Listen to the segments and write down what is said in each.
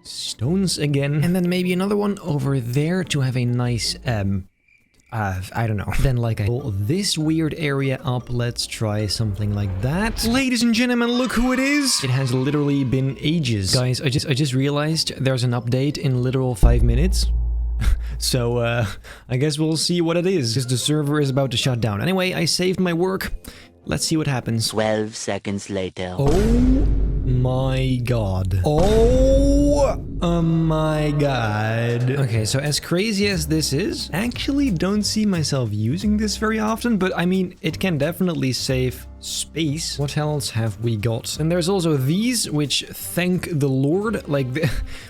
stones again. And then maybe another one over there to have a nice, I don't know. Then like I pull this weird area up. Let's try something like that. Ladies and gentlemen, look who it is. It has literally been ages. Guys, I just realized there's an update in literal 5 minutes. So, I guess we'll see what it is, because the server is about to shut down. Anyway, I saved my work. Let's see what happens. 12 seconds later. Oh my god. Oh my god. Okay, so as crazy as this is, I actually don't see myself using this very often, but I mean, it can definitely save space. What else have we got? And there's also these, which, thank the Lord, like,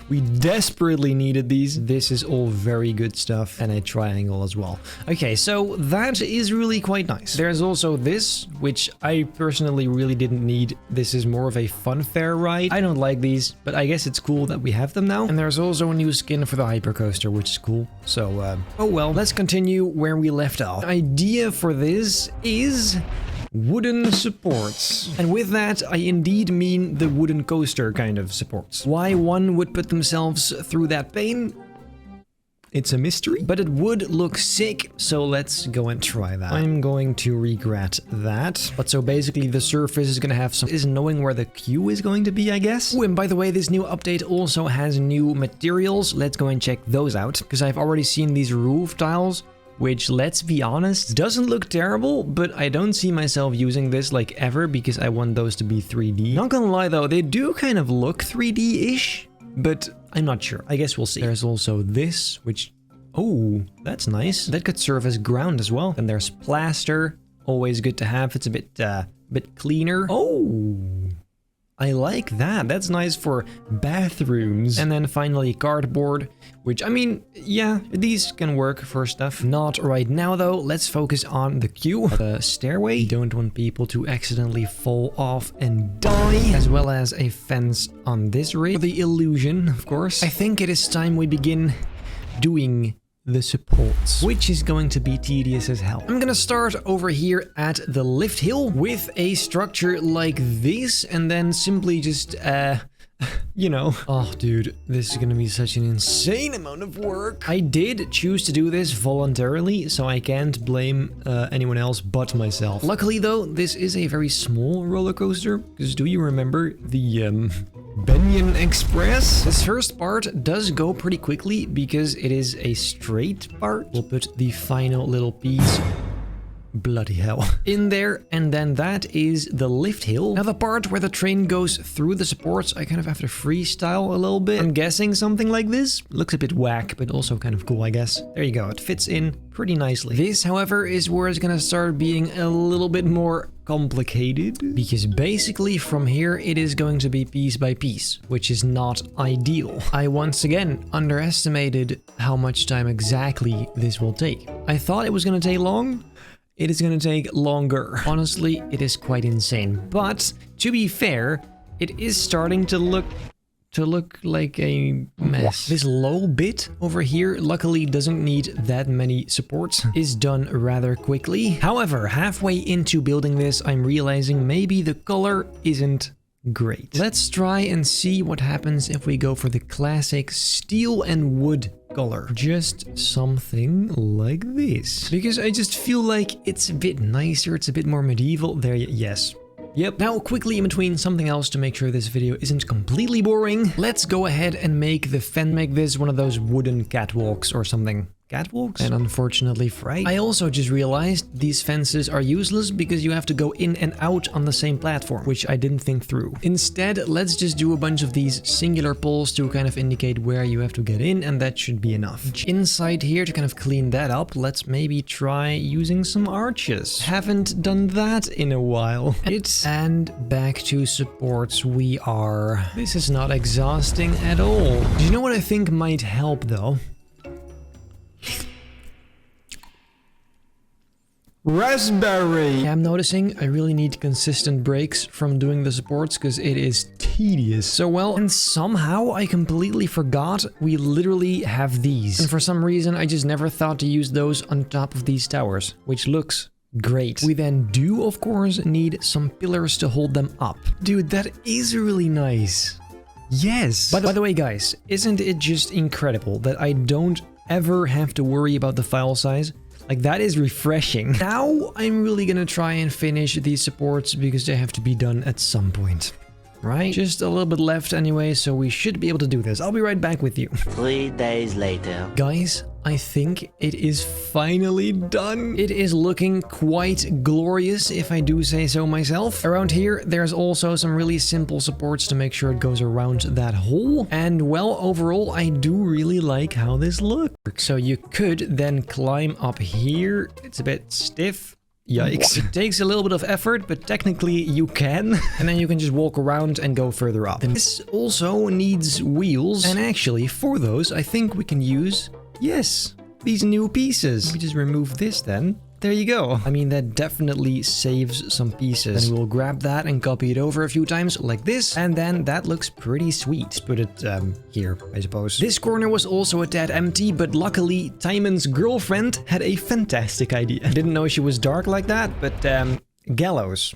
we desperately needed these. This is all very good stuff, and a triangle as well. Okay, so that is really quite nice. There's also this, which I personally really didn't need. This is more of a fun fair ride. I don't like these, but I guess it's cool that we have them now. And there's also a new skin for the hypercoaster, which is cool. So, oh well, let's continue where we left off. The idea for this is wooden supports. And with that, I indeed mean the wooden coaster kind of supports. Why one would put themselves through that pain? It's a mystery, but it would look sick, so let's go and try that. I'm going to regret that. But so basically the surface is gonna have some... is knowing where the queue is going to be, I guess. Oh, and by the way, this new update also has new materials. Let's go and check those out, because I've already seen these roof tiles, which, let's be honest, doesn't look terrible, but I don't see myself using this like ever because I want those to be 3D. Not gonna lie though, they do kind of look 3D-ish, but I'm not sure. I guess we'll see. There's also this, which, oh, that's nice. That could serve as ground as well. And there's plaster, always good to have. It's a bit cleaner. Oh, I like that. That's nice for bathrooms. And then finally cardboard, which, I mean, yeah, these can work for stuff. Not right now though. Let's focus on the queue. The stairway. Don't want people to accidentally fall off and die. As well as a fence on this rig. For the illusion, of course. I think it is time we begin doing the supports, which is going to be tedious as hell. I'm gonna start over here at the lift hill with a structure like this, and then simply just, you know. Oh, dude, this is gonna be such an insane amount of work. I did choose to do this voluntarily, so I can't blame anyone else but myself. Luckily, though, this is a very small roller coaster, because do you remember the, Banyan Express? This first part does go pretty quickly because it is a straight part. We'll put the final little piece, bloody hell, in there, and then that is the lift hill. Now the part where the train goes through the supports, I kind of have to freestyle a little bit. I'm guessing something like this. Looks a bit whack, but also kind of cool, I guess. There you go, it fits in pretty nicely. This, however, is where it's gonna start being a little bit more complicated, because basically from here it is going to be piece by piece, which is not ideal. I once again underestimated how much time exactly this will take. I thought it was gonna take long. It is gonna take longer. Honestly, it is quite insane. But to be fair, it is starting to look like a mess. This low bit over here luckily doesn't need that many supports, is done rather quickly. However, halfway into building this, I'm realizing maybe the color isn't great. Let's try and see what happens if we go for the classic steel and wood color. Just something like this. Because I just feel like it's a bit nicer, it's a bit more medieval. There, yes. Yep. Now, quickly in between something else to make sure this video isn't completely boring, let's go ahead and make this one of those wooden catwalks or something. Catwalks? And unfortunately fried. I also just realized these fences are useless because you have to go in and out on the same platform, which I didn't think through. Instead, let's just do a bunch of these singular poles to kind of indicate where you have to get in, and that should be enough. Inside here, to kind of clean that up, let's maybe try using some arches. Haven't done that in a while. And back to supports we are. This is not exhausting at all. Do you know what I think might help though? Raspberry! Yeah, I'm noticing I really need consistent breaks from doing the supports because it is tedious. So well, and somehow I completely forgot we literally have these. And for some reason I just never thought to use those on top of these towers, which looks great. We then do, of course, need some pillars to hold them up. Dude, that is really nice. Yes. By the way, guys, isn't it just incredible that I don't ever have to worry about the file size? Like, that is refreshing. Now I'm really gonna try and finish these supports because they have to be done at some point. Right? Just a little bit left anyway, so we should be able to do this. I'll be right back with you. 3 days later. Guys, I think it is finally done. It is looking quite glorious, if I do say so myself. Around here, there's also some really simple supports to make sure it goes around that hole. And well, overall, I do really like how this looks. So you could then climb up here. It's a bit stiff. Yikes. It takes a little bit of effort, but technically you can. And then you can just walk around and go further up. This also needs wheels. And actually, for those, I think we can use, yes, these new pieces. Let me just remove this then. There you go. I mean, that definitely saves some pieces. Then we'll grab that and copy it over a few times like this. And then that looks pretty sweet. Put it here, I suppose. This corner was also a tad empty, but luckily Timon's girlfriend had a fantastic idea. I didn't know she was dark like that, but gallows.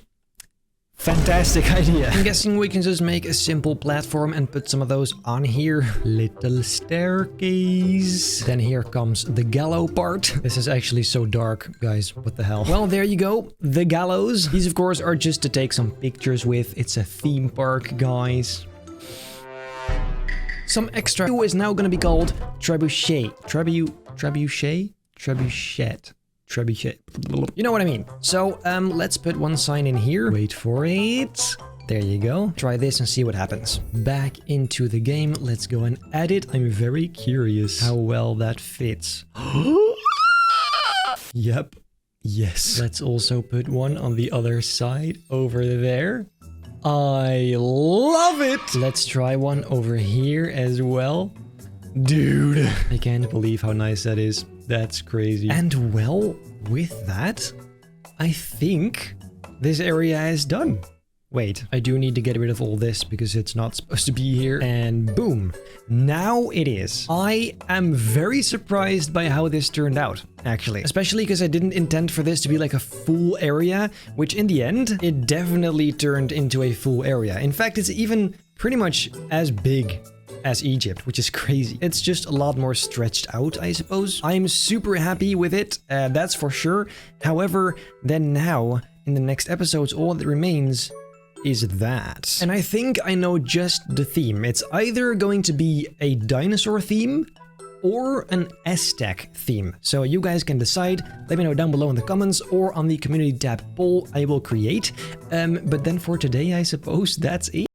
Fantastic idea. I'm guessing we can just make a simple platform and put some of those on here. Little staircase. Then here comes the gallows part. This is actually so dark, guys. What the hell? Well, there you go. The gallows. These, of course, are just to take some pictures with. It's a theme park, guys. Some extra is now going to be called trebuchet. Trebuchet? Trebuchet. You know what I mean. So, let's put one sign in here. Wait for it. There you go. Try this and see what happens. Back into the game. Let's go and add it. I'm very curious how well that fits. Yep. Yes. Let's also put one on the other side over there. I love it. Let's try one over here as well. Dude, I can't believe how nice that is. That's crazy. And well, with that, I think this area is done. Wait, I do need to get rid of all this because it's not supposed to be here. And boom, now it is. I am very surprised by how this turned out, actually. Especially because I didn't intend for this to be like a full area, which in the end, it definitely turned into a full area. In fact, it's even pretty much as big as Egypt, which is crazy. It's just a lot more stretched out, I suppose. I'm super happy with it, that's for sure. However, then now, in the next episodes, all that remains is that. And I think I know just the theme. It's either going to be a dinosaur theme or an Aztec theme. So you guys can decide. Let me know down below in the comments or on the community tab poll I will create. But then for today, I suppose that's it.